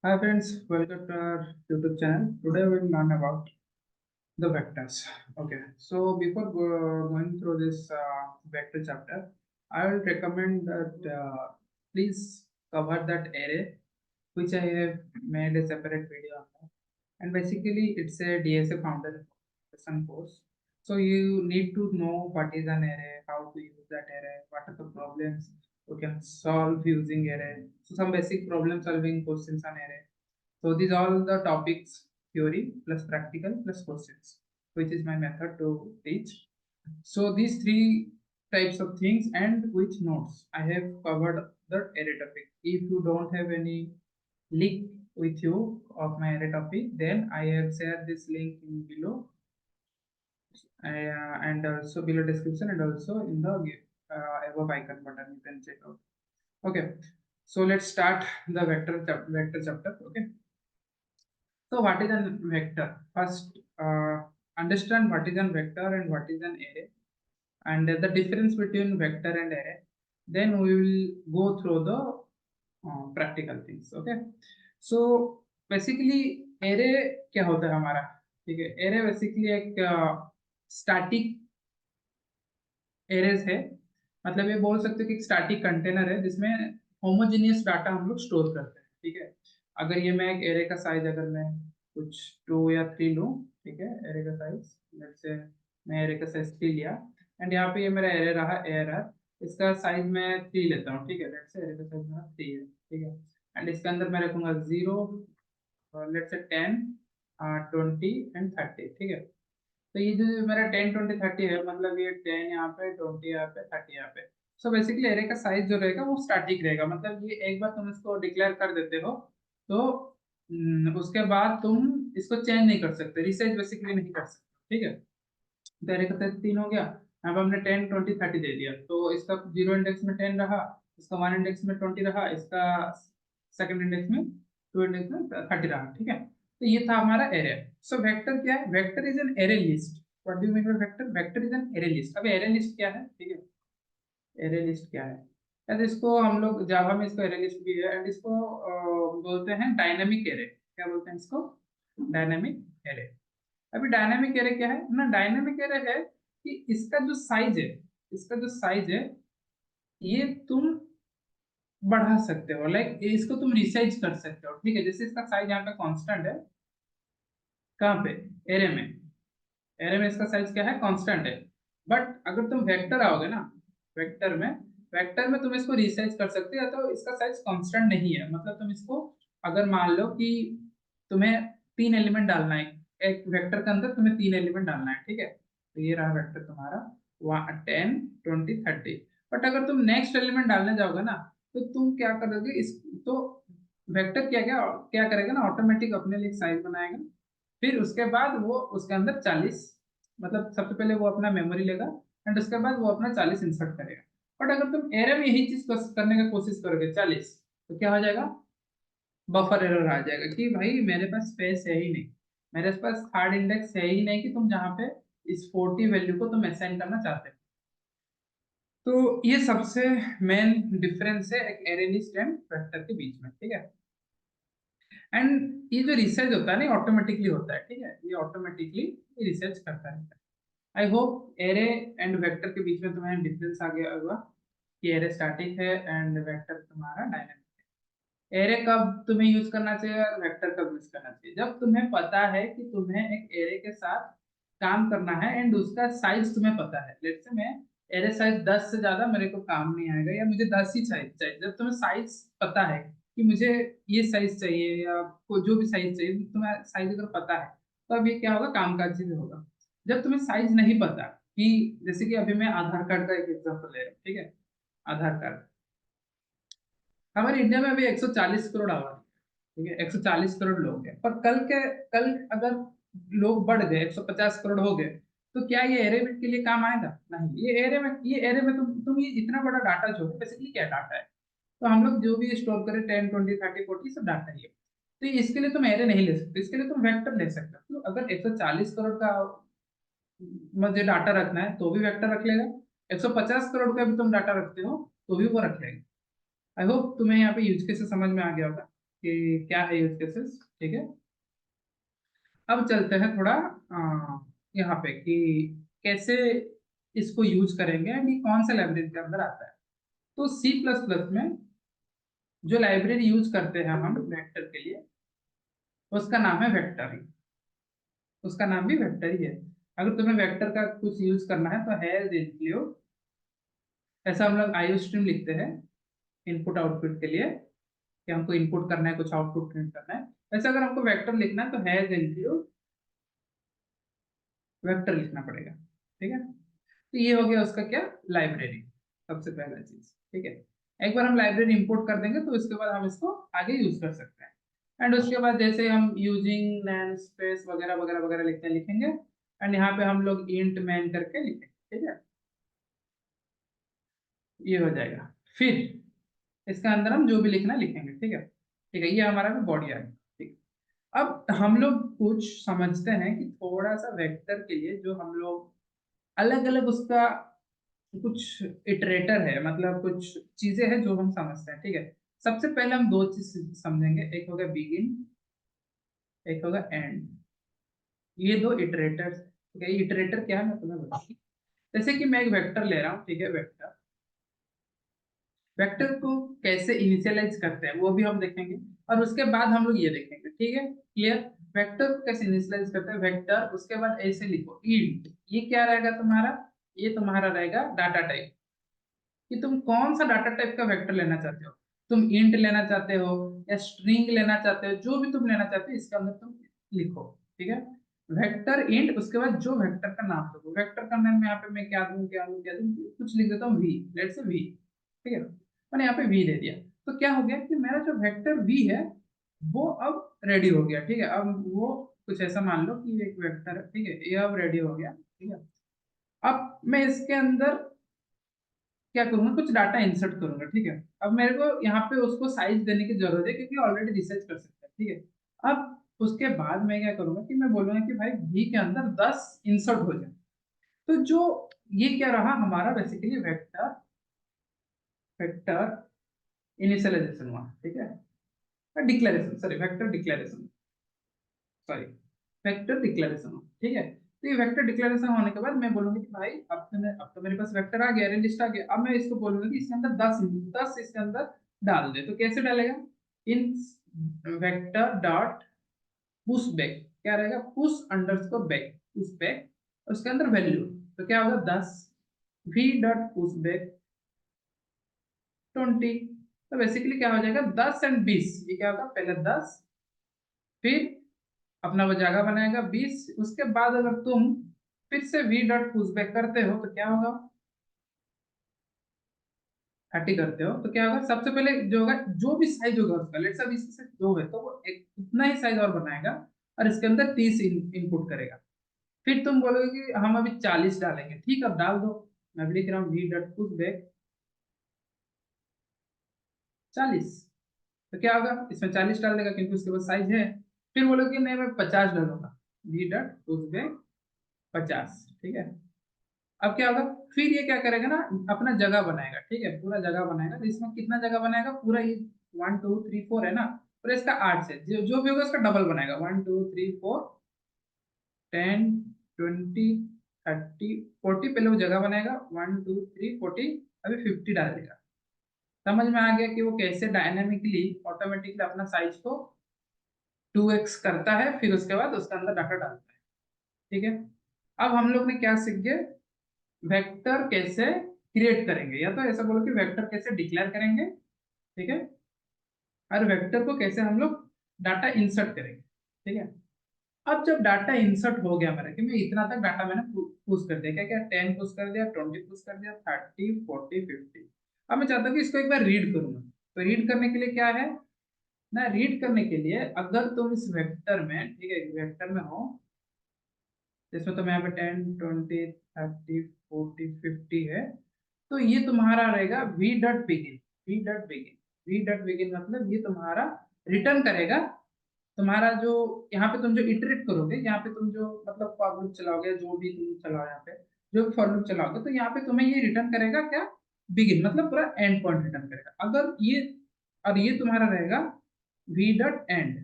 Hi friends, welcome to our YouTube channel. Today we will learn about the vectors. Okay, so before going through this vector chapter, I will recommend that please cover that array which I have made a separate video on that. And basically it's a DSA foundation course. So you need to know what is an array, how to use that array, what are the problems we can solve using array. So some basic problem solving questions on array. So these all the topics, theory plus practical plus questions, which is my method to teach. So these three types of things and which notes I have covered the array topic. If you don't have any link with you of my array topic, then I have shared this link in below and also below description and also in the above icon button you can check out. Okay, so let's start the vector chapter. Okay. So what is a vector? First, understand what is a vector and what is an array, and the difference between vector and array. Then we will go through the practical things. Okay. So basically, array क्या होता है हमारा? ठीक है. Array basically एक static arrays है. मतलब ये बोल सकते हो कि एक स्टैटिक कंटेनर है जिसमें होमोजेनियस डाटा हम लोग स्टोर करते हैं. ठीक है. अगर ये मैं एक एरे का साइज अगर मैं कुछ 2 या 3 लूँ, ठीक है, एरे का साइज लेट्स से मैं एरे का साइज 3 लिया एंड यहाँ पे ये मेरा एरे रहा एरर, इसका साइज मैं 3 लेता हूँ. ठीक है. लेट्स से एरे का साइज मेरा 3 है. ठीक है. एंड इसके अंदर मैं रखूंगा 0, लेट्स से 10, 20 एंड 30. ठीक है. तो ये जो मेरा 10, 20, 30 है, मतलब ये 10 यहाँ पे, 20 यहाँ पे, 30 यहाँ पे. सो बेसिकली एरे का साइज जो रहेगा वो स्टैटिक रहेगा. मतलब ये एक बार तुम इसको डिक्लेयर कर देते हो तो उसके बाद तुम इसको चेंज नहीं कर सकते, रिसाइज बेसिकली नहीं कर सकते. ठीक है. तो एरे का साइज 3 हो गया. यहाँ पे हमने 10, 20, 30 दे दिया, तो इसका 0 इंडेक्स में 10 रहा, इसका 1 इंडेक्स में 20 रहा, इसका सेकंड इंडेक्स में 2 इंडेक्स में 30 रहा. ठीक है. तो ये था हमारा एरे. सो वेक्टर क्या है? Vector is an array list. What do you mean by vector? Vector is an array list. अब एरे लिस्ट क्या है? ठीक है. एरे लिस्ट क्या है? यार इसको हम लोग जावा में इसको एरे लिस्ट भी है एंड इसको बोलते हैं डायनामिक एरे. क्या बोलते हैं इसको? Dynamic array. अभी डायनामिक एरे क्या है ना? डायनामिक एरे है कि इसका जो साइज है, इसका जो साइज है ये तुम बढ़ा सकते हो, लाइक इसको तुम रिसाइज कर सकते हो. ठीक है. जैसे इसका साइज यहाँ पे कांस्टेंट है. कहाँ पे? एरे में. एरे में इसका साइज क्या है? कांस्टेंट है. बट अगर तुम वेक्टर आओगे ना, वेक्टर में, वेक्टर में तुम इसको रिसाइज कर सकते हो. तो इसका साइज कांस्टेंट नहीं है. मतलब तुम इसको अगर मान लो कि तुम्हें 3 एलिमेंट डालना है एक वेक्टर के अंदर, तुम्हें 3 एलिमेंट डालना है. ठीक है. तो ये रहा वेक्टर तुम्हारा 10, 20, 30. बट अगर तुम नेक्स्ट एलिमेंट डालने जाओगे ना, तो तुम क्या करोगे? इस तो वेक्टर क्या क्या क्या करेगा ना, ऑटोमेटिक अपने लिए साइज बनाएगा. फिर उसके बाद वो उसके अंदर 40, मतलब सबसे पहले वो अपना मेमोरी लेगा एंड उसके बाद वो अपना 40 इंसर्ट करेगा. बट अगर तुम एरे में यही चीज करने की कोशिश करोगे 40, तो क्या हो जाएगा? बफर एरर आ जाएगा कि भाई मेरे पास स्पेस है ही नहीं, मेरे पास थर्ड इंडेक्स है ही नहीं कि तुम जहाँ पे इस 40 वैल्यू को तुम असाइन करना चाहते हो. तो ये सबसे मेन डिफरेंस है एक एरे लिस्ट एंड वेक्टर के बीच में. ठीक है. एंड ये जो रिसर्च होता है ना, ऑटोमेटिकली होता है. ठीक है. ये ऑटोमेटिकली रिसर्च करता रहता है. I hope array and vector के बीच में तुम्हें डिफरेंस आ गया होगा कि एरे स्टैटिक है एंड वेक्टर तुम्हारा डायनामिक. एरे कब तुम्हें यूज करना चाहिए और वेक्टर कब यूज करना चाहिए? जब तुम्हें पता है कि तुम्हें एक एरे के साथ काम करना है एंड उसका साइज तुम्हें पता है. लेट्स से मैं एरे साइज 10 से ज्यादा मेरे को काम नहीं आएगा या मुझे 10 ही साइज चाहिए. जब तुम्हें साइज पता है कि मुझे ये साइज चाहिए या जो भी साइज चाहिए, तुम्हें साइज अगर पता है तो अब ये क्या होगा? कामकाजी भी होगा. जब तुम्हें साइज नहीं पता, कि जैसे कि अभी मैं आधार कार्ड का एक एग्जांपल ले रहा हूँ. ठीक है. आधार कार्ड हमारे इंडिया में अभी 140 करोड़ आबादी. ठीक है. 140 करोड़ लोग हैं, पर कल अगर लोग बढ़ गए 150 करोड़ हो गए, तो क्या ये एरे के लिए काम आएगा? नहीं. ये एरे में तुम ये इतना बड़ा डाटा जो है, बेसिकली क्या डाटा है? तो हम लोग जो भी स्टोर करें 10, 20, 30, 40 सब डाटा ही है. तो इसके लिए तुम एरे नहीं ले सकते, इसके लिए तुम वेक्टर ले सकते हो. तो अगर 140 करोड़ का मुझे डाटा रखना है तो भी वेक्टर रख लेगा. 150 करोड़ का भी तुम डाटा रखते हो तो भी वो रख लेगा. आई होप तुम्हें यहाँ पे यूज केस समझ में आ गया होगा. कि क्या है यूज केसेस, ठीक है। अब चलते हैं थोड़ा यहाँ पे कि कैसे इसको यूज करेंगे एंड ये कौन सा लाइब्रेरी के अंदर आता है। तो सी प्लस प्लस में जो लाइब्रेरी यूज करते हैं हम वेक्टर के लिए, उसका नाम है वेक्टर। उसका नाम भी वेक्टर ही है। अगर तुम्हें वेक्टर का कुछ यूज करना है तो है इंक्लूड, ऐसा हम लोग आईओ स्ट्रीम लिखते हैं इनपुट आउटपुट के लिए, कि हमको इनपुट करना है कुछ आउटपुट प्रिंट करना है। वैसे अगर हमको वेक्टर लिखना है तो हैज इंक्लूड वेक्टर लिखना पड़ेगा, ठीक है। तो ये हो गया उसका क्या, लाइब्रेरी, सबसे पहला चीज, ठीक है। एक बार हम लाइब्रेरी इंपोर्ट कर देंगे तो उसके बाद हम इसको आगे यूज कर सकते हैं। एंड उसके बाद जैसे हम यूजिंग नैन स्पेस वगैरह वगैरह वगैरह लिखते हैं लिखेंगे, एंड यहाँ पे हम लोग इंट मैन करके लिखेंगे, ठीक है। ये हो जाएगा। फिर इसका अंदर हम जो भी लिखना लिखेंगे, ठीक है, ठीक है। ये हमारा भी बॉडी आ गया, ठीक है। अब हम लोग कुछ समझते हैं कि थोड़ा सा वेक्टर के लिए जो हम लोग अलग अलग उसका कुछ इटरेटर है, मतलब कुछ चीजें हैं जो हम समझते हैं, ठीक है। सबसे पहले हम दो चीज समझेंगे, एक होगा बिगिन, एक होगा एंड। ये दो इटरेटर्स, ठीक है। इटरेटर क्या है मैं तुम्हें बताऊँ। जैसे कि मैं एक वेक्टर ले रहा हूँ, ठीक है, वेक्टर, वेक्टर को कैसे इनिशियलाइज करते हैं वो भी हम देखेंगे, और उसके बाद हम लोग ये देखेंगे, ठीक है, क्लियर। वेक्टर को कैसे इनिशियलाइज करते हैं, वेक्टर, उसके बाद ऐसे लिखो इंट। ये क्या रहेगा तुम्हारा, ये तुम्हारा रहेगा डाटा टाइप, कि तुम कौन सा डाटा टाइप का वेक्टर लेना चाहते हो। तुम इंट लेना चाहते हो या स्ट्रिंग लेना चाहते हो, जो भी तुम लेना चाहते हो इसके अंदर तुम लिखो, ठीक है। वेक्टर इंट, उसके बाद जो वेक्टर का नाम दो, वेक्टर का नाम यहाँ पे मैं क्या दूं क्या दूं क्या दूं, कुछ लिख देता हूँ वी, लेट्स से वी, ठीक है। मैंने यहाँ पे वी दे दिया, तो क्या हो गया कि मेरा जो वेक्टर वी है वो अब रेडी हो गया, ठीक है। अब वो कुछ ऐसा मान लो कि एक वेक्टर है, ठीक है, ये अब रेडी हो गया, ठीक है। अब मैं इसके अंदर क्या करूंगा, कुछ डाटा इंसर्ट करूंगा, ठीक है। अब मेरे को यहाँ पे उसको साइज देने की जरूरत है क्योंकि ऑलरेडी रिसर्च कर सकते हैं, ठीक है। अब उसके बाद मैं क्या करूंगा कि मैं बोलूंगा कि भाई वी के अंदर 10 इंसर्ट हो जाए। तो जो ये क्या रहा हमारा बेसिकली वेक्टर, वेक्टर इनिशियलाइजेशन हुआ, ठीक है, declaration, sorry vector declaration, sorry vector declaration, ठीक है। तो ये वेक्टर डिक्लेरेशन होने के बाद मैं बोलूंगा कि भाई अब तो मेरे पास वेक्टर आ गया, लिस्ट आ गया। अब मैं इसको बोलूंगा कि इसके अंदर 10 इसके अंदर डाल दे। तो कैसे डालेगा, इन वेक्टर डॉट पुश बैक, क्या रहेगा, push underscore back, push back, उसके अंदर वैल्यू। तो क्या होगा 10, वी डॉट पुश बैक 20। तो बेसिकली क्या हो जाएगा 10 एंड 20, ये क्या होगा, पहले 10, फिर अपना वो जगह बनाएगा 20, उसके बाद अगर तुम फिर से वी डॉट पुशबैक करते हो तो क्या होगा, 30 करते हो तो क्या होगा, सबसे पहले जो होगा जो भी साइज होगा उसका, लेट्स से 20 से दो है तो वो एक उतना ही साइज और बनाएगा, और इसके अंदर 30 इनपुट करेगा। फिर तुम बोलोगे कि हम अभी 40 डालेंगे, ठीक है, अब डाल दो। मैं भी लिख रहा हूँ वी डॉट पुशबैक 40। तो क्या होगा, इसमें 40 डाल देगा क्योंकि उसके पास साइज है। फिर बोलोगे नहीं मैं 50 डालूंगा, वी डॉट पुशबैक 50, ठीक है। अब क्या होगा, फिर ये क्या करेगा ना, अपना जगह बनाएगा, ठीक है, पूरा जगह बनाएगा। तो इसमें कितना जगह बनाएगा, पूरा ये 1 2 3 4 है ना, पूरा इसका 8 से जो भी होगा उसका डबल बनाएगा, 1 2 3 4 10 20 30 40, पहले वो जगह बनाएगा 1 2 3 40, अभी 50 डाल देगा। समझ में आ गया कि वो कैसे डायनेमिकली ऑटोमेटिकली अपना साइज को 2x करता है, फिर उसके बाद उसके अंदर डाटा डालता है, ठीक है। अब हम लोग ने क्या सीख गए, वेक्टर कैसे क्रिएट करेंगे, या तो ऐसा बोलो कि वेक्टर कैसे डिक्लेयर करेंगे, ठीक है, और वेक्टर को कैसे हम लोग डाटा इंसर्ट करेंगे, ठीक है। अब जब डाटा इंसर्ट हो गया मेरा, कि मैं इतना तक डाटा मैंने पुश कर दिया, क्या क्या 10 पुश कर दिया, 20 पुश कर दिया, 30 40 50। अब मैं चाहता हूँ कि इसको एक बार रीड करूंगा। तो रीड करने के लिए क्या है ना, रीड करने के लिए अगर तुम इस वेक्टर में, ठीक है, वेक्टर में हो जिसमें तो यहाँ पे 10 20 30 40 50 है, तो ये तुम्हारा रहेगा V dot begin, V dot begin, V dot begin मतलब ये तुम्हारा रिटर्न करेगा। तुम्हारा जो यहाँ पे तुम जो इटरेट करोगे, यहाँ पे तुम जो मतलब फॉर लूप चलाओगे, जो भी तुम चलाओ यहाँ पे, जो भी फॉर लूप चलाओगे, तो यहाँ पे तुम्हें ये रिटर्न करेगा क्या, बिगिन, मतलब पूरा एंड पॉइंट रिटर्न करेगा। अगर ये, और ये तुम्हारा रहेगा v dot end,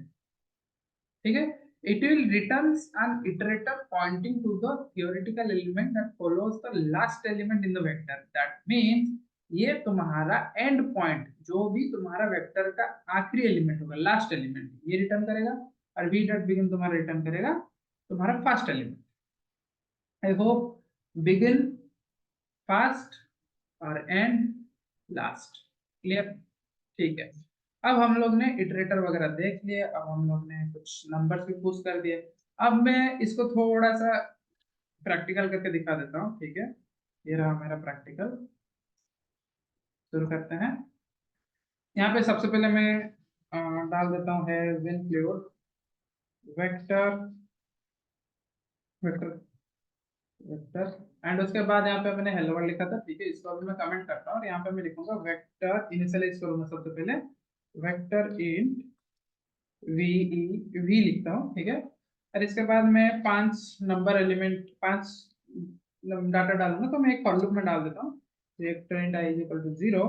ठीक है। It will returns an iterator pointing to the theoretical element that follows the last element in the vector. That means ये तुम्हारा एंड पॉइंट, जो भी तुम्हारा वेक्टर का आखिरी एलिमेंट होगा, लास्ट एलिमेंट, ये रिटर्न करेगा, और v डॉट बिगिन तुम्हारा रिटर्न करेगा तुम्हारा first element. I hope begin first और एंड लास्ट क्लियर, ठीक है। अब हम लोग ने इटरेटर वगैरह देख लिए, अब हम लोग ने कुछ नंबर्स भी पुश कर दिए। अब मैं इसको थोड़ा सा प्रैक्टिकल करके दिखा देता हूँ, ठीक है। ये रहा मेरा प्रैक्टिकल, शुरू करते हैं। यहाँ पे सबसे पहले मैं डाल देता हूँ है विनक्लूड वेक्टर वेक्टर वेक्टर, एंड उसके बाद यहाँ पे मैंने हेलो वर्ल्ड लिखा था, ठीक है। इसको अभी मैं कमेंट करता हूँ और यहाँ पे मैं लिखूंगा वेक्टर, इनिशियलाइज करूंगा सबसे पहले वेक्टर इंट वी लिखता हूँ, ठीक है। और इसके बाद मैं 5 नंबर एलिमेंट, 5 डाटा डालूंगा, तो मैं एक फॉर लूप में डाल देता हूँ। Vector int i is equal to 0,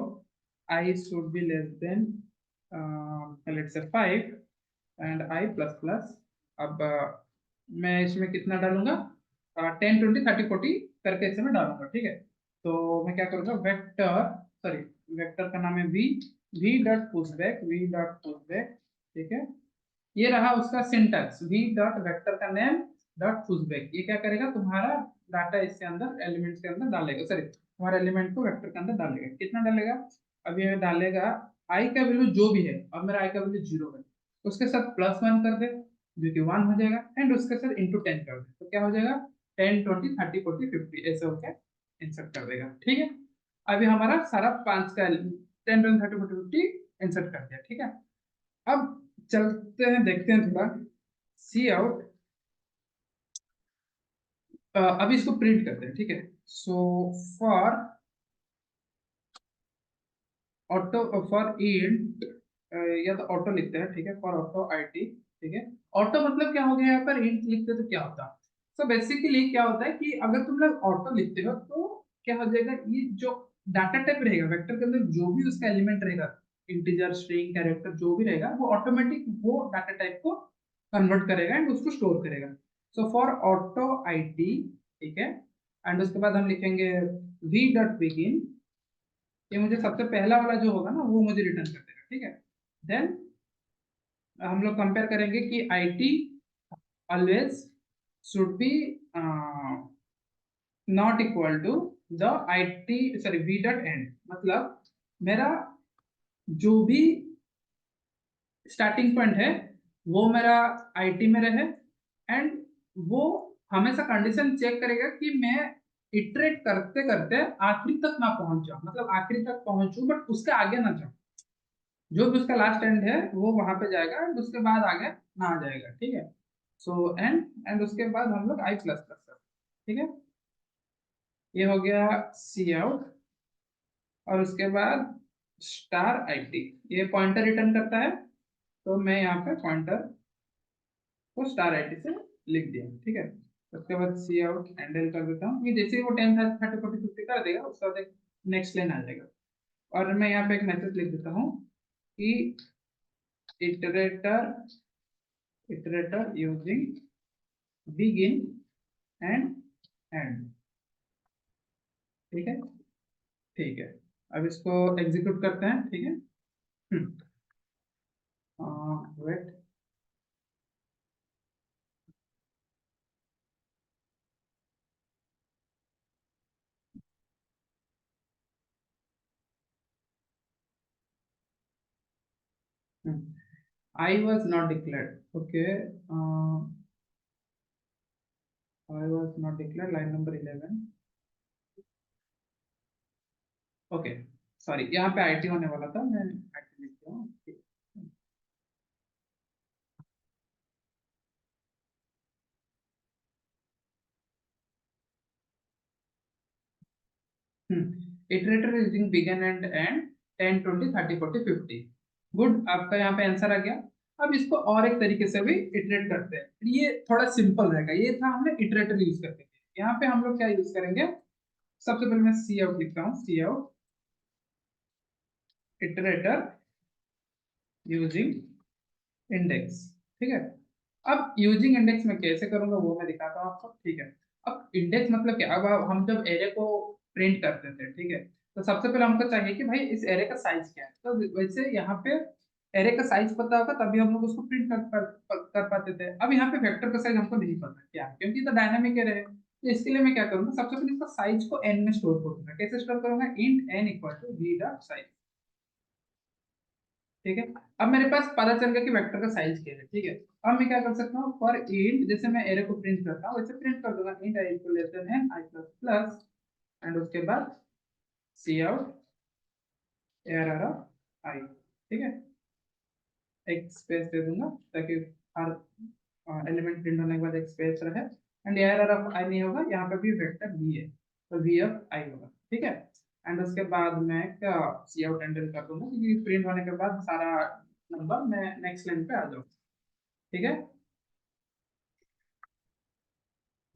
i should be less than let's say 5 and i plus plus. अब मैं इसमें कितना डालूंगा, 10 20 30 40 करके इसमें डालूंगा, ठीक है। तो मैं क्या करूंगा, वेक्टर, सॉरी, वेक्टर का नाम है v, v dot push back, v dot push back, ठीक है। ये रहा उसका सिंटैक्स, वी डॉट वेक्टर का नेम डॉट पुशबैक। ये क्या करेगा, तुम्हारा डाटा इसके अंदर एलिमेंट्स के अंदर डालेगा, सॉरी तुम्हारे एलिमेंट को वेक्टर के अंदर डालेगा। कितना डालेगा, अब ये डालेगा आई का वैल्यू जो भी है, अब मेरा आई का वैल्यू 0 है, उसके साथ +1 कर दे जो कि 1 हो जाएगा, एंड उसके साथ इंटू 10 कर दे, तो क्या हो जाएगा 10 20 30 40 50 ऐसे होकर इंसर्ट कर देगा, ठीक है। अभी हमारा सारा 5 का 10 20 30 40 50 इंसर्ट कर दिया, ठीक है। अब चलते हैं, देखते हैं थोड़ा सी आउट, अभी इसको प्रिंट करते हैं, ठीक है। So for auto, for int, या तो ऑटो लिखते हैं, ठीक है, फॉर ऑटो आईटी, ठीक है। ऑटो मतलब क्या हो गया, यहाँ पर इंट लिखते तो क्या होता, सो बेसिकली क्या होता है कि अगर तुम लोग ऑटो लिखते हो तो क्या हो जाएगा, ये जो डाटा टाइप रहेगा वेक्टर के अंदर, जो भी उसका एलिमेंट रहेगा, इंटीजर स्ट्रिंग कैरेक्टर जो भी रहेगा, वो ऑटोमेटिक वो डाटा टाइप को कन्वर्ट करेगा एंड उसको स्टोर करेगा। सो फॉर ऑटो आईटी, ठीक है, एंड उसके बाद हम लिखेंगे वी डॉट बिगिन, ये मुझे सबसे पहला वाला जो होगा ना वो मुझे रिटर्न कर देगा, ठीक है। देन हम लोग कंपेयर करेंगे कि it always should be not equal to the it, sorry v dot end, मतलब मेरा जो भी स्टार्टिंग पॉइंट है वो मेरा आईटी में रहे, एंड वो हमेशा कंडीशन चेक करेगा कि मैं इटरेट करते करते आखिरी तक ना पहुंच जाऊं, मतलब आखिरी तक पहुंचू बट उसके आगे ना जाऊं, जो भी उसका लास्ट एंड है वो वहां पे जाएगा एंड उसके बाद आगे ना आ जाएगा, ठीक है। सो एंड एंड उसके बाद हम लोग आई प्लस प्लस, ठीक है। ये हो गया सी आउट, और उसके बाद स्टार आईटी, ये पॉइंटर रिटर्न करता है, तो मैं यहाँ पे पॉइंटर को स्टार आईटी से लिख दिया, ठीक है। उसके बाद सी आउट हैंडल कर देता हूँ, ये जैसे ही वो 10 30 40 50 कर देगा उसके बाद एक नेक्स्ट लाइन आ जाएगा, और मैं यहाँ पे एक मैसेज लिख देता हूँ कि iterator iterator using begin and and, ठीक है, ठीक है। अब इसको एग्जीक्यूट करते हैं, ठीक है। Wait, I was not declared, okay, I was not declared, line number 11, okay, sorry यहाँ पे आईटी होने वाला था, मैं आईटी लिख रहा हूँ, iterator using begin and end 10 20 30 40 50, good, आपका यहाँ पे आंसर आ गया। अब इसको और एक तरीके से भी इटरेट करते हैं, ये थोड़ा सिंपल रहेगा, ये था हमने इटरेटर यूज करते थे, यहाँ पे हम लोग क्या यूज करेंगे, सबसे पहले मैं सी आउट लिखता हूँ, सी आउट इटरेटर यूजिंग इंडेक्स, ठीक है। अब यूजिंग इंडेक्स में कैसे करूंगा वो मैं दिखाता हूँ आपको, ठीक है। अब इंडेक्स मतलब क्या, अब हम जब एरे को प्रिंट करते थे, ठीक है, तो सबसे पहले हमको चाहिए कि भाई इस एरे का साइज क्या है। तो वैसे यहाँ पे एरे का साइज पता होगा तभी हम लोग उसको प्रिंट कर पाते थे। अब यहाँ पे वेक्टर का साइज हमको नहीं पता क्या है, क्योंकि तो डायनामिक एरे है। तो इसके लिए मैं क्या करूंगा, सबसे पहले इसका साइज को एन में स्टोर करूंगा। कैसे स्टोर करूंगा, int n equal to v dot size, ठीक है। अब मेरे पास पता चल गया कि वेक्टर का साइज क्या है, ठीक है। अब मैं क्या कर सकता हूँ, फॉर इंट, जैसे मैं एरे को प्रिंट करता हूँ वैसे प्रिंट कर दूंगा, int i equal less than n i plus plus, and उसके बाद c out error of i, ठीक है। एक स्पेस दे दूंगा ताकि हर एलिमेंट प्रिंट होने के बाद एक स्पेस रहे, एंड एरर ऑफ आई नहीं होगा, यहाँ पे भी वेक्टर वी है तो वी ऑफ आई होगा, ठीक है। एंड उसके बाद मैं सी आउट एंडल कर दूंगा, क्योंकि प्रिंट होने के बाद सारा नंबर मैं नेक्स्ट लाइन पे आ जाऊँ, ठीक है।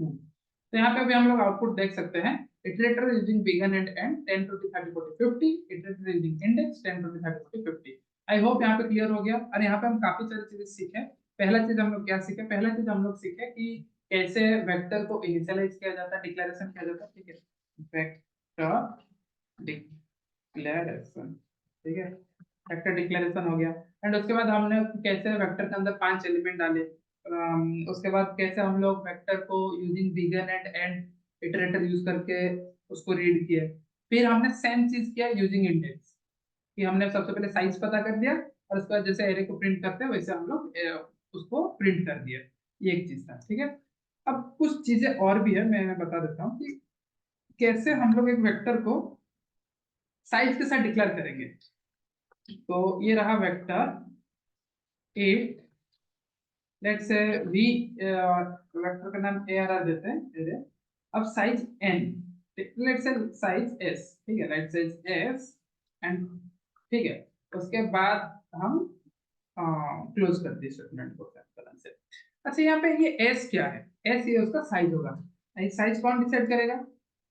तो यहाँ पे भी हम लोग आउटपुट देख सकते हैं, iterator using begin and end 10 20 30 40 50, iterator using index 10 20 30 40 50। I hope यहाँ पे क्लियर हो गया। और यहाँ पे हम काफी सारी चीजें सीखे। पहला चीज हम लोग क्या सीखे, पहला चीज हम लोग सीखे कि कैसे वेक्टर को इनिशियलाइज किया जाता है, डिक्लेरेशन किया जाता है, ठीक है। वेक्टर डिक्लेरेशन, ठीक है। वेक्टर डिक्लेरेशन हो गया। एंड उसके बाद हमने कैसे वेक्टर के अंदर 5 एलिमेंट डाले। उसके बाद कैसे हम लोग वेक्टर को using begin and end iterator use करके उसको रीड किया। फिर हमने सेम चीज किया यूजिंग इंडेक्स, कि हमने सबसे पहले साइज पता कर दिया, और उसके बाद जैसे एरे को प्रिंट करते हैं वैसे हम लोग उसको प्रिंट कर दिया। ये एक चीज था, ठीक है। अब कुछ चीजें और भी है, मैं बता देता हूँ कि कैसे हम लोग एक वेक्टर को साइज के साथ डिक्लेयर करेंगे। तो ये रहा vector a, let's say v, vector का नाम ए आर आर देते हैं मेरे। अब size n, let's say size s, ठीक है, राइट साइज एस, एंड ठीक है। उसके बाद हम क्लोज कर दिए स्टेटमेंट को इस तरह से। अच्छा, यहाँ पे ये एस क्या है, एस ये उसका साइज होगा। साइज कौन डिसाइड करेगा,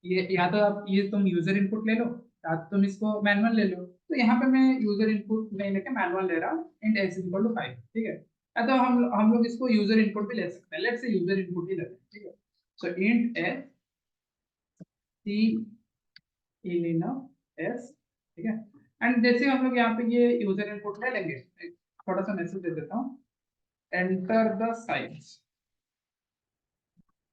ये या तो आप ये तुम यूजर इनपुट ले लो, या तो तुम इसको मैनुअल ले लो। तो यहाँ पे मैं यूजर इनपुट नहीं लेके मैनुअल ले रहा हूँ, इंट एस इक्वल टू 5, ठीक है। या तो हम लोग इसको यूजर इनपुट भी ले सकते हैं, लेट्स से यूजर इनपुट ही लेते हैं, ठीक है। सो इंट एस सी इलिनो एस, ठीक है। एंड जैसे हम लोग यहाँ पे ये यूजर इनपुट ले लेंगे, एक थोड़ा सा मैसेज दे देता हूँ, enter the size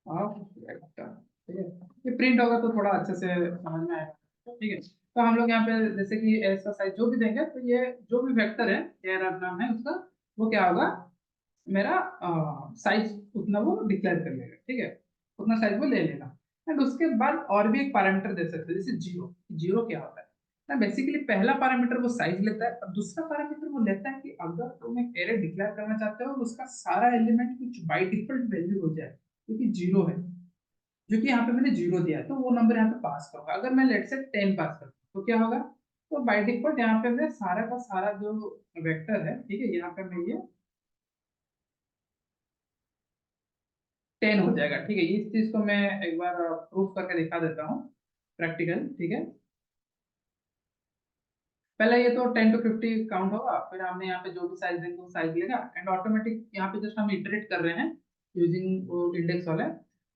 of vector, ठीक है। ये प्रिंट होगा तो थोड़ा अच्छे से समझ में आएगा, ठीक है। तो हम लोग यहाँ पे जैसे कि एस का साइज जो भी देंगे, तो ये जो भी वेक्टर है, एयर नाम है उसका, वो क्या होगा, मेरा साइज उतना वो डिक्लेयर कर लेगा, ठीक है। उतना साइज वो ले लेगा। एंड उसके बाद और भी एक पैरामीटर दे सकते हैं, जैसे जीरो। जीरो क्या होता है ना, बेसिकली पहला पैरामीटर वो साइज लेता है, और दूसरा पैरामीटर वो लेता है कि अगर तुम एक एरे डिक्लेयर करना चाहते हो उसका सारा एलिमेंट कुछ बाई डिफॉल्ट वैल्यू हो जाए, क्योंकि जीरो है, जो कि यहाँ पे मैंने जीरो दिया है, तो वो नंबर यहाँ पे पास करूंगा। अगर मैं लेट से 10 पास करता हूँ तो क्या होगा, तो बाई डिफॉल्ट यहाँ पे मैं सारा का सारा जो वेक्टर है, ठीक है, यहाँ पे मैं ये 10 हो जाएगा, ठीक है। इस चीज को मैं एक बार प्रूफ करके दिखा देता हूँ, प्रैक्टिकल, ठीक है। पहले ये तो 10 to 50 काउंट होगा, फिर हमने यहाँ पे जो भी साइज देंगे वो साइज लेगा, एंड ऑटोमेटिक यहाँ पे जस्ट हम इटरेट कर रहे हैं यूजिंग इंडेक्स वाले।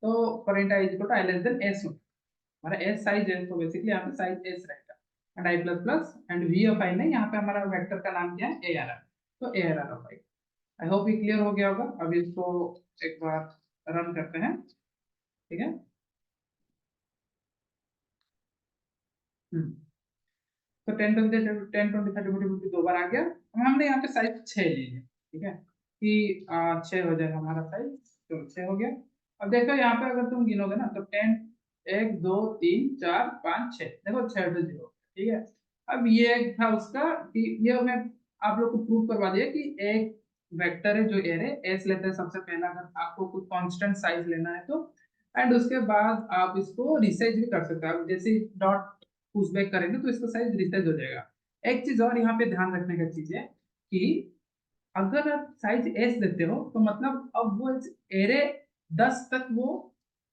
तो for int i equal to i less than s, हमारा एस साइज है, तो बेसिकली यहाँ पे साइज एस रहेगा, and i plus plus, and v of i नहीं, यहाँ पे हमारा वेक्टर का नाम क्या है, ए आर आर, तो a r r of i. I hope ये क्लियर हो गया होगा। अभी इसको एक बार रन करते हैं, ठीक है। हम्म। तो 10 20 30 40 50 दो बार आ गया। अब हमने यहाँ पे साइज 6 ले लिया, ठीक है, कि 6 हो जाए हमारा साइज, तो 6 हो गया। अब देखो यहाँ पे अगर तुम गिनोगे ना, तो 10, 1 2 3 4 5 6, देखो 6 to 0, ठीक है। अब ये था उसका कि ये मैं आप लोग को प्रूव करवा दिया कि एक वेक्टर है जो एरे एस लेते हैं सबसे पहला, अगर आपको कुछ कांस्टेंट साइज लेना है तो। एंड उसके बाद आप इसको रिसाइज भी कर सकते हो, आप जैसे डॉट पुश बैक करेंगे तो इसका साइज रिसाइज हो जाएगा। एक चीज और यहाँ पे ध्यान रखने का चीज है कि अगर आप साइज एस देते हो तो मतलब अब वो एरे 10 तक वो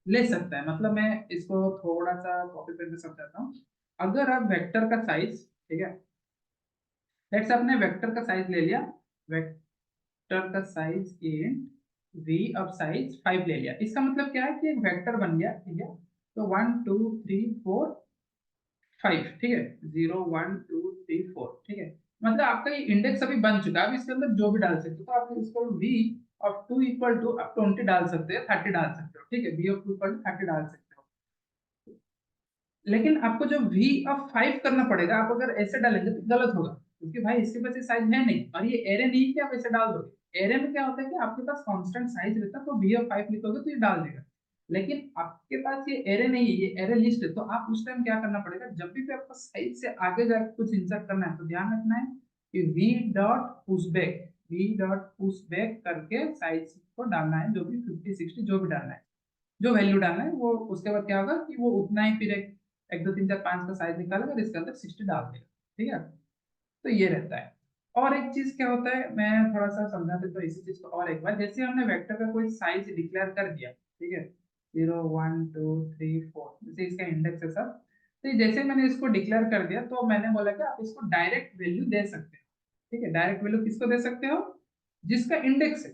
ले सकता है। मतलब मैं इसको थोड़ा सा कॉपी पेन में समझाता हूँ। अगर आप वेक्टर का साइज, ठीक है, लेट्स आपने वेक्टर का साइज ले लिया, वेक्टर वेक्टर का साइज इन v अब साइज 5 ले लिया। इसका मतलब क्या है कि एक वेक्टर बन गया, ठीक है। तो 1 2 3 4 5, ठीक है, 0 1 2 3 4, ठीक है। मतलब आपका ये इंडेक्स अभी बन चुका है। अब इसके अंदर जो भी डाल सकते हो, तो आप इसको v ऑफ 2 इक्वल टू आप 20 डाल सकते हैं, 30 डाल सकते हो, ठीक है, v ऑफ 2 इक्वल टू 30 डाल सकते हो। लेकिन आपको जो v ऑफ 5 करना पड़ेगा, आप अगर ऐसे डालेंगे तो गलत होगा, क्योंकि भाई इसके पास साइज है नहीं, और ये एरे नहीं कि आप ऐसे डाल दोगे। एरे में क्या होता है कि आपके पास कांस्टेंट साइज रहता है, तो v ऑफ 5 लिखोगे तो ये डाल देगा। लेकिन आपके पास ये एरे नहीं है, ये एरे लिस्ट है, तो आप उस टाइम क्या करना पड़ेगा, जब भी आपको साइज से आगे जाकर कुछ इंसर्ट करना है, तो ध्यान रखना है कि v.pushback करके साइज को डालना है, जो भी 50 60 जो भी डालना है, जो वैल्यू डालना है वो। उसके बाद क्या होगा कि वो उतना ही फिर एक 1 2 3 4 5 का साइज निकालेगा और इसके अंदर 60 डाल देगा, ठीक है। तो ये रहता है। और एक चीज क्या होता है, मैं थोड़ा सा समझा देता हूँ इसी चीज को और एक बार। जैसे हमने वेक्टर का कोई साइज डिक्लेयर कर दिया, ठीक है, 0 1 2 3 4, जैसे इसका इंडेक्स है सब। तो जैसे मैंने इसको डिक्लेयर कर दिया, तो मैंने बोला कि आप इसको डायरेक्ट वैल्यू दे सकते हो, ठीक है। डायरेक्ट वैल्यू किसको दे सकते हो, जिसका इंडेक्स है,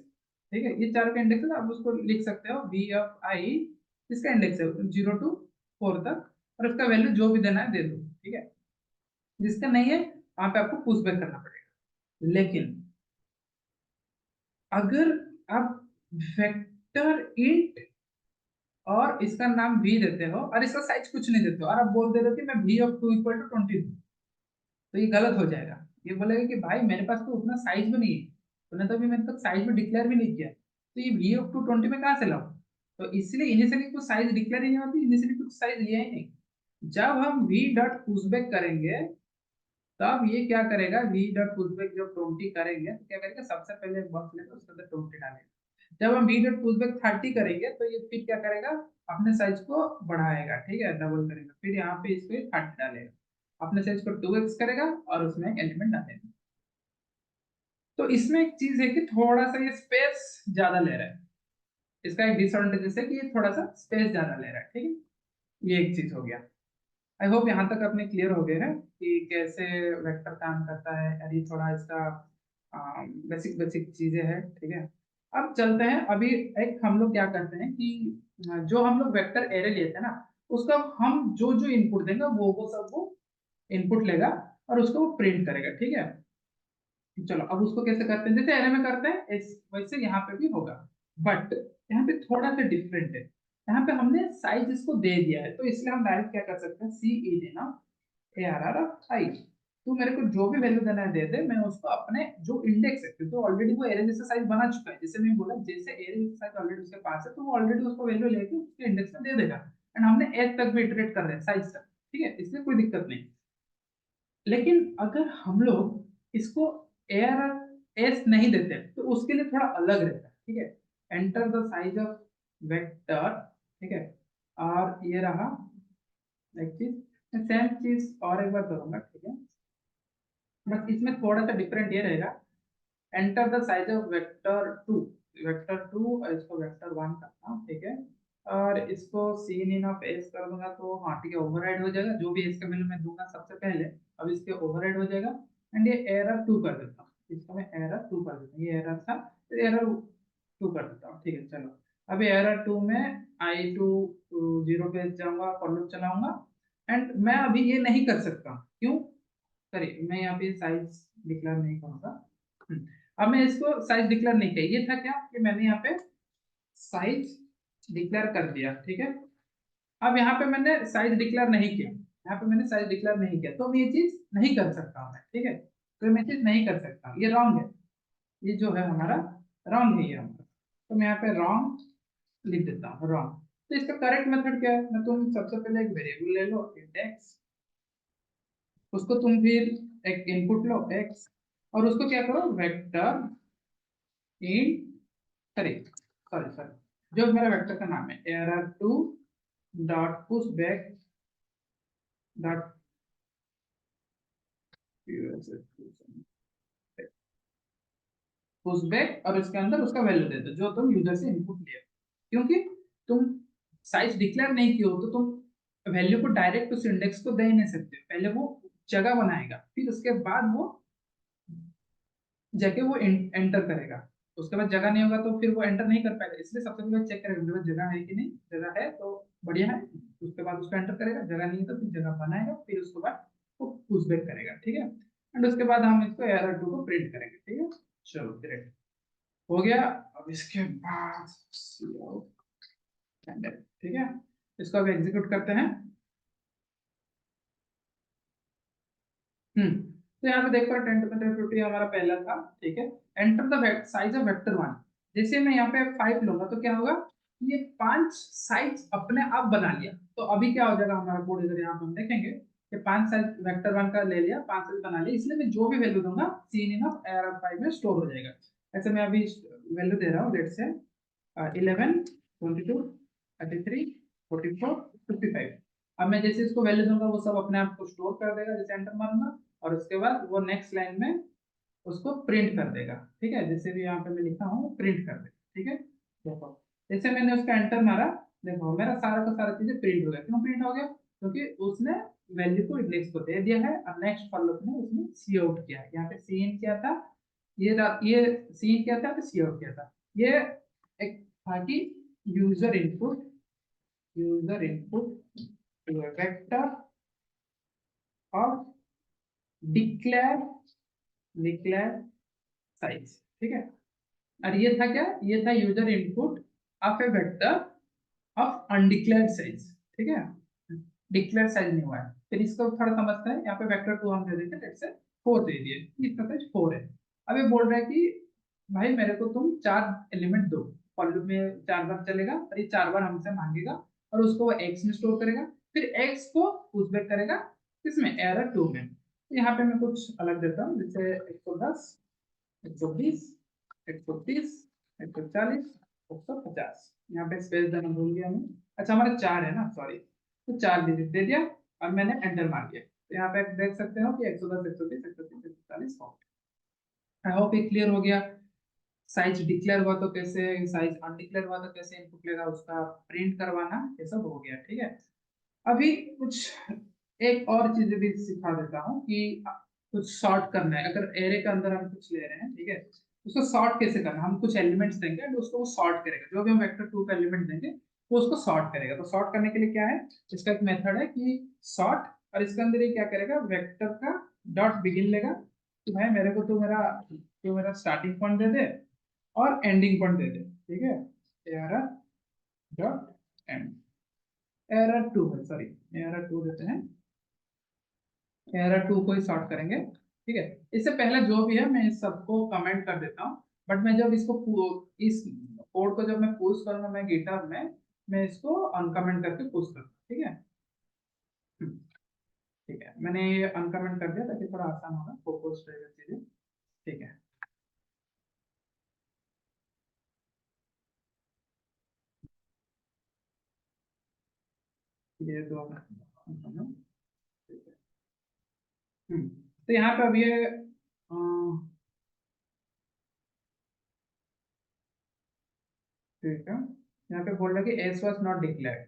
ठीक है। ये चार का इंडेक्स है, आप उसको लिख सकते हो v ऑफ i, इसका इंडेक्स है 0 to 4 तक, और उसका वैल्यू जो भी देना है दे दो, ठीक है। जिसका नहीं है वहां पे आपको पुश बैक करना पड़ेगा। लेकिन अगर आप वेक्टर इंट और इसका नाम v देते हो और इसका साइज कुछ नहीं देते हो, और आप बोल दे रहे हो कि मैं v ऑफ 2 इक्वल टू 20 दूं, तो ये गलत हो जाएगा। ये बोलेगा कि भाई मेरे पास तो उतना साइज भी नहीं है, तूने तो अभी मेरे तक साइज भी डिक्लेयर भी नहीं किया, तो ये v ऑफ 220 में कहाँ से लाऊं। तो इसलिए इनिशियली कुछ साइज डिक्लेयर ही नहीं होती, इनिशियली कुछ साइज लिया ही नहीं। जब हम v डॉट पुशबैक करेंगे, तब ये क्या करेगा, v डॉट पुशबैक जब 20 करेंगे तो क्या करेगा, सबसे पहले एक बॉक्स लेगा, उसके अंदर 20 डालेगा। जब हम v डॉट पुशबैक 30 करेंगे, तो ये फिर क्या करेगा, अपने साइज को बढ़ाएगा, ठीक है, डबल करेगा, फिर यहाँ पे इसको 30 डालेगा, अपने साइज को 2x करेगा और उसमें एक एलिमेंट डालेगा। तो इसमें एक चीज है कि थोड़ा सा ये स्पेस ज्यादा ले रहा है। इसका एक डिसएडवांटेज है कि ये थोड़ा सा स्पेस ज्यादा ले रहा है, ठीक है। ये एक चीज हो गया। आई होप यहाँ तक अपने क्लियर हो गए हैं कि कैसे वेक्टर काम करता है, और ये थोड़ा इसका बेसिक बेसिक चीजें हैं, ठीक है। अब चलते हैं, अभी एक हम लोग क्या करते हैं कि जो हम लोग वेक्टर एरे लेते हैं ना, उसका हम जो जो इनपुट देंगे वो सब वो इनपुट लेगा और उसको वो प्रिंट करेगा, ठीक है। चलो अब उसको कैसे करते हैं, जैसे एरे में करते हैं वैसे यहाँ पे भी होगा, बट यहाँ पे थोड़ा सा डिफरेंट है। यहाँ पे हमने साइज इसको दे दिया है, तो इसलिए हम डायरेक्ट क्या कर सकते हैं, सी ई देना ARR ऑफ आई। तू मेरे को जो भी वैल्यू देना है दे दे, मैं उसको अपने जो इंडेक्स है, क्योंकि ऑलरेडी वो एरे जैसा साइज बना चुका है, जैसे मैं बोला जैसे एरे जैसा साइज ऑलरेडी उसके पास है, तो वो ऑलरेडी उसको वैल्यू लेके उसके इंडेक्स में दे देगा। एंड हमने एज तक भी इटरेट कर रहे हैं, साइज तक, ठीक है, इसलिए कोई दिक्कत नहीं। लेकिन अगर हम लोग इसको ARR एस नहीं देते, तो उसके लिए थोड़ा अलग रहता है, ठीक है। Enter the size of vector, ठीक है। और ये रहा एक चीज, सेम चीज और एक बार करूंगा, ठीक है। बस इसमें थोड़ा सा डिफरेंट ये रहेगा, enter the size of vector 2, vector 2 और इसको वेक्टर 1 करना, ठीक है। और इसको सीन इन ऑफ एस कर दूंगा, तो हाँ ठीक है, ओवरराइड हो जाएगा, जो भी एस का वैल्यू मैं दूंगा सबसे पहले, अब इसके ओवरराइड हो जाएगा। एंड ये एरर 2 कर देता हूँ, इसको मैं एरर 2 कर देता हूँ, ये एरर था तो एरर 2 कर देता हूँ, ठीक है। चलो अब एरर 2 में आई टू 0 पे जाऊंगा, फॉर लूप चलाऊंगा। एंड मैं अभी ये नहीं कर सकता, क्यों, सॉरी, मैं यहाँ पे साइज डिक्लेयर नहीं करूंगा। अब मैं इसको साइज डिक्लेयर नहीं किया, ये था क्या कि मैंने यहाँ पे साइज डिक्लेयर कर दिया, ठीक है। अब यहाँ पे मैंने साइज डिक्लेयर नहीं किया, यहाँ पे मैंने साइज डिक्लेयर नहीं किया, तो मैं ये चीज नहीं कर सकता हूँ मैं, ठीक है। तो मैं चीज नहीं कर सकता, ये रॉन्ग है, ये जो है हमारा रॉन्ग है, ये हमारा। तो मैं यहाँ पे रॉन्ग लिख देता हूँ, रॉन्ग। तो इसका करेक्ट मेथड क्या है, मैं तुम सबसे पहले एक वेरिएबल ले लो इंडेक्स, उसको तुम फिर एक इनपुट लो x, और उसको क्या करो, वेक्टर इन, सॉरी सॉरी सॉरी, जो मेरा वेक्टर का नाम है err2 dot push back dot push back, और उसके अंदर उसका वैल्यू दे दो जो तुम यूजर से इनपुट लिया। क्योंकि तुम साइज डिक्लेयर नहीं किए हो, तो तुम वैल्यू को डायरेक्ट उस इंडेक्स को दे नहीं सकते, पहले वो जगह बनाएगा, फिर उसके बाद वो जाके वो एंटर करेगा। उसके बाद जगह नहीं होगा तो फिर वो एंटर नहीं कर पाएगा, इसलिए सबसे पहले चेक करेगा मेरे पास जगह है कि नहीं, जगह है तो बढ़िया है, उसके बाद उसको एंटर करेगा, जगह नहीं है तो फिर जगह बनाएगा, फिर उसके बाद वो पुश बैक करेगा, ठीक है। एंड उसके बाद हम इसको एरर 2 को प्रिंट करेंगे, ठीक है। चलो ग्रेट, हो गया। अब इसके बाद ठीक है, इसको अब एग्जीक्यूट करते हैं। तो यहाँ पे देख पा 10 to the 50 हमारा पहला था, ठीक है। Enter the size of vector 1, जैसे मैं यहाँ पे 5 लूंगा तो क्या होगा, ये 5 साइज अपने आप बना लिया। तो अभी क्या हो जाएगा हमारा कोड, इधर यहाँ पे हम देखेंगे कि 5 साइज वेक्टर 1 का ले लिया, 5 साइज बना लिया, इसलिए मैं जो भी वैल्यू दूंगा सीन इन ऑफ एरर 5 में स्टोर हो जाएगा। ऐसे मैं अभी वैल्यू दे रहा हूँ, लेट्स से 11, 22, 33, 44, 55। अब मैं जैसे इसको वैल्यू दूंगा वो सब अपने आप को स्टोर कर देगा, जैसे एंटर मारूंगा, और उसके बाद वो नेक्स्ट लाइन में उसको प्रिंट कर देगा, ठीक है। जैसे भी यहाँ पे मैं लिखा हूँ प्रिंट कर देगा, ठीक है। देखो जैसे मैंने उसका एंटर मारा, देखो मेरा सारा का सारा चीजें प्रिंट हो गया। क्यों प्रिंट हो गया, क्योंकि उसने वैल्यू को इंडेक्स को दे दिया है और नेक्स्ट फॉर लूप में उसने सी आउट किया है। यहाँ पे सी इन किया था, ये सी इन किया था तो सी आउट किया था। ये एक था कि user input, user input vector और डिक्लेयर, डिक्लेयर साइज, ठीक है। और ये था क्या, ये था user input of A vector of undeclared size, ठीक है। डिक्लेयर साइज नहीं हुआ है। फिर इसको थोड़ा समझते हैं, यहाँ पे वेक्टर 2 हम दे देंगे, लेट्स से 4 दे दिए, इसका साइज 4 है। अब ये बोल रहा है कि भाई मेरे को तुम 4 एलिमेंट दो, फॉर लूप में 4 बार चलेगा और ये 4 बार हमसे मांगेगा, और उसको वो एक्स में स्टोर करेगा, फिर एक्स को पुश बैक करेगा किसमें, एरर 2 में। तो यहाँ पे मैं कुछ अलग देता हूँ, जैसे 110, 120, 130, 140, 150। यहाँ पे स्पेस देना भूल गया मैं, अच्छा हमारे 4 है ना, सॉरी। तो 4 डिजिट दे दिया और मैंने एंटर मार दिया। तो यहाँ पे देख सकते हो कि 110, 130, 130, 140 हो। आई होप ये क्लियर हो गया। साइज डिक्लेयर हुआ तो कैसे, साइज अनडिक्लेयर हुआ तो कैसे इनपुट लेगा, उसका प्रिंट करवाना, ये सब हो गया, ठीक है। अभी कुछ एक और चीज भी सिखा देता हूँ कि कुछ सॉर्ट करना है। अगर एरे के अंदर हम कुछ ले रहे हैं, ठीक है, उसको सॉर्ट कैसे करना है, हम कुछ एलिमेंट्स देंगे और उसको वो सॉर्ट करेगा। जो भी हम वेक्टर 2 का एलिमेंट देंगे वो उसको सॉर्ट करेगा। तो सॉर्ट करने के लिए क्या है, इसका एक मेथड है कि सॉर्ट, और इसके अंदर ये क्या करेगा, वेक्टर का डॉट बिगिन लेगा कि भाई मेरे को तो मेरा स्टार्टिंग पॉइंट दे दे और एंडिंग पॉइंट दे दे, ठीक है। एरर डॉट एंड, एरर 2 है, सॉरी एरर 2 देते हैं, एरर 2 को ही सॉर्ट करेंगे, ठीक है। इससे पहले जो भी है मैं इस सबको कमेंट कर देता हूँ, बट मैं जब इसको इस कोड को जब मैं पुश करूंगा मैं गिटहब में, मैं इसको अनकमेंट करके पुश करूंगा, ठीक है। हम्म, ठीक है, मैंने ये अनकमेंट कर दिया ताकि थोड़ा आसान होगा फोकस रहेगा चीजें, ठीक है। ये तो ठीक है। तो यहाँ पे अब ये ठीक है, यहाँ पे बोल रहा है कि S was not declared.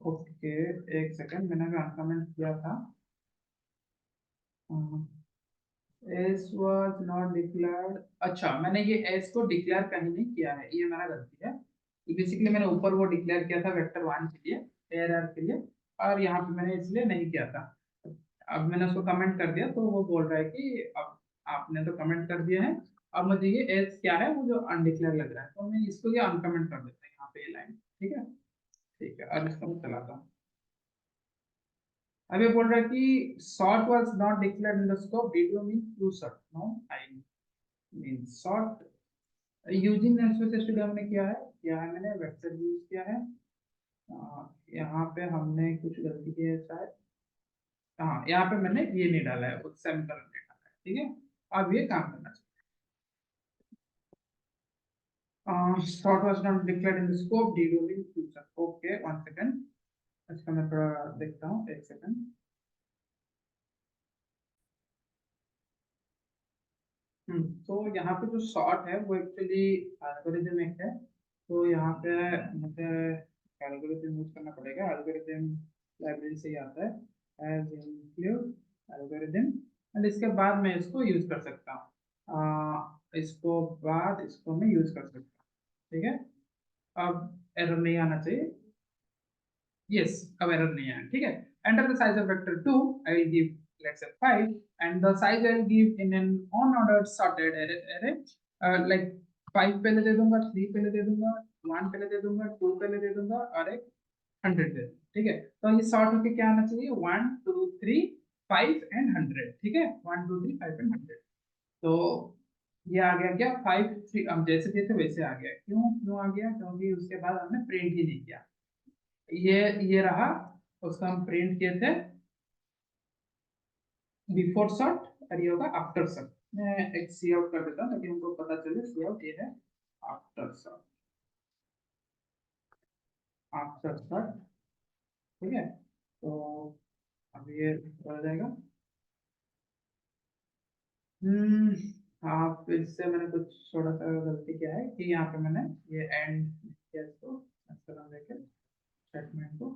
Okay, एक सेकंड, मैंने भी अनकमेंट किया था। एस वाज नॉट डिक्लेयर्ड, अच्छा मैंने ये एस को डिक्लेयर कहीं नहीं किया है, ये मेरा गलती है। बेसिकली मैंने ऊपर वो डिक्लेयर किया था वेक्टर 1 के लिए, एरर के लिए, और यहाँ पे मैंने इसलिए नहीं किया था। अब मैंने उसको कमेंट कर दिया तो वो बोल रहा है कि अब आपने तो कमेंट कर दिया है, अब मुझे ये एस क्या है वो जो अनडिक्लेयर लग रहा है, तो मैं इसको ये अनकमेंट कर देता हूँ यहाँ पे ये लाइन, ठीक है। ठीक है, अब इसको मैं चलाता हूँ। अब ये बोल रहा है कि sort was not declared in the scope, did you mean to sort? No, I mean sort using Namespace Studio हमने किया है मैंने वेक्टर यूज किया है। यहाँ पे हमने कुछ गलती की है शायद, हाँ यहाँ पे मैंने ये नहीं डाला है, सेमीकोलन नहीं डाला है, ठीक है। अब ये काम करना चाहिए। sort was not declared in the scope, did you mean to sort? Okay, one second, इसका मैं थोड़ा देखता हूँ, एक सेकंड। तो यहाँ पे जो सॉर्ट है वो एक्चुअली एल्गोरिदम एक है। तो यहाँ पे मुझे एल्गोरिदम यूज करना पड़ेगा, एल्गोरिदम लाइब्रेरी से ही आता है, एज इंक्लूड एल्गोरिदम, एंड इसके बाद मैं इसको यूज कर सकता हूँ। इसको बाद इसको मैं यूज कर सकता हूँ, ठीक है। अब एरर नहीं आना चाहिए, yes, अब एरर नहीं आया, ठीक है। Enter the size of vector 2, I will give let's say 5, and the size I will give in an unordered sorted array, like 5 पहले दे दूंगा, 3 पहले दे दूंगा, 1 पहले दे दूंगा, 2 पहले दे दूंगा और एक 100 दे दूंगा, ठीक है। तो ये सॉर्ट होके क्या आना चाहिए, 1 2 3 5 एंड 100, ठीक है, 1 2 3 5 एंड 100। तो ये आ गया क्या 5 3, हम जैसे दिए थे वैसे आ गया। क्यों क्यों आ गया, क्योंकि उसके बाद हमने प्रिंट ही नहीं किया। ये रहा, उसको हम प्रिंट किए थे बिफोर सॉर्ट और ये होगा आफ्टर सॉर्ट। मैं एक सी आउट कर देता हूँ ताकि उनको पता चले सी आउट ये है आफ्टर सॉर्ट, आफ्टर सॉर्ट, ठीक है। तो अब ये हो जाएगा। हाँ, फिर से मैंने कुछ थोड़ा सा गलती किया है कि यहाँ पे मैंने ये एंड किया इसको इस तरह लेके स्टेटमेंट को,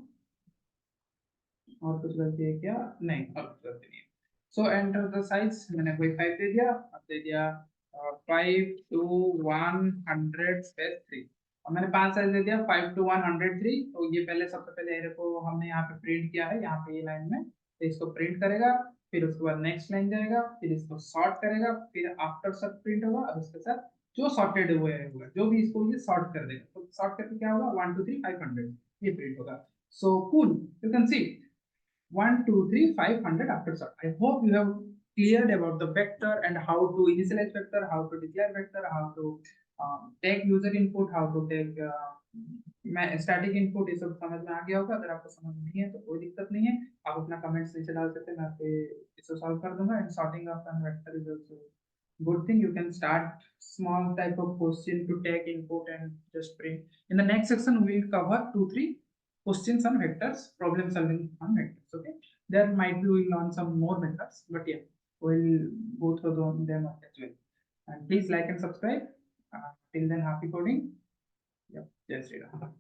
और कुछ गलती है क्या, नहीं और कुछ गलती नहीं है। सो एंटर द साइज, मैंने वही 5 दे दिया, अब दे दिया 5 to 100 स्पेस 3, और मैंने 5 साइज दे दिया 5 to 103। तो ये पहले सबसे पहले एरे को हमने यहाँ पे प्रिंट किया है, यहाँ पे ये लाइन में, तो इसको प्रिंट करेगा, फिर उसके बाद नेक्स्ट लाइन जाएगा, फिर इसको सॉर्ट करेगा, फिर आफ्टर सॉर्ट प्रिंट होगा, और उसके साथ जो सॉर्टेड हुआ है होगा, जो भी इसको ये सॉर्ट कर देगा, तो सॉर्ट करके क्या होगा 1 2 3 500 ये प्रिंट होगा। So cool, you can see 1 2 3 500 after sort. I hope you have cleared about the vector and how to initialize vector, how to declare vector, how to take user input, how to take मैं static input, ये सब समझ में आ गया होगा। अगर आपको समझ नहीं है तो कोई दिक्कत नहीं है, आप अपना कमेंट्स नीचे डाल सकते हैं, मैं आपके इसको सॉल्व कर दूंगा। And sorting of n vector is also good thing. You can start small type of question to take input and just print. In the next section we will cover 2 3 questions on vectors, problem solving on vectors, okay. There might be we will learn some more methods, but yeah, we'll go through them as well. And please like and subscribe. Till then, happy coding. Yep, jai Shri Ram.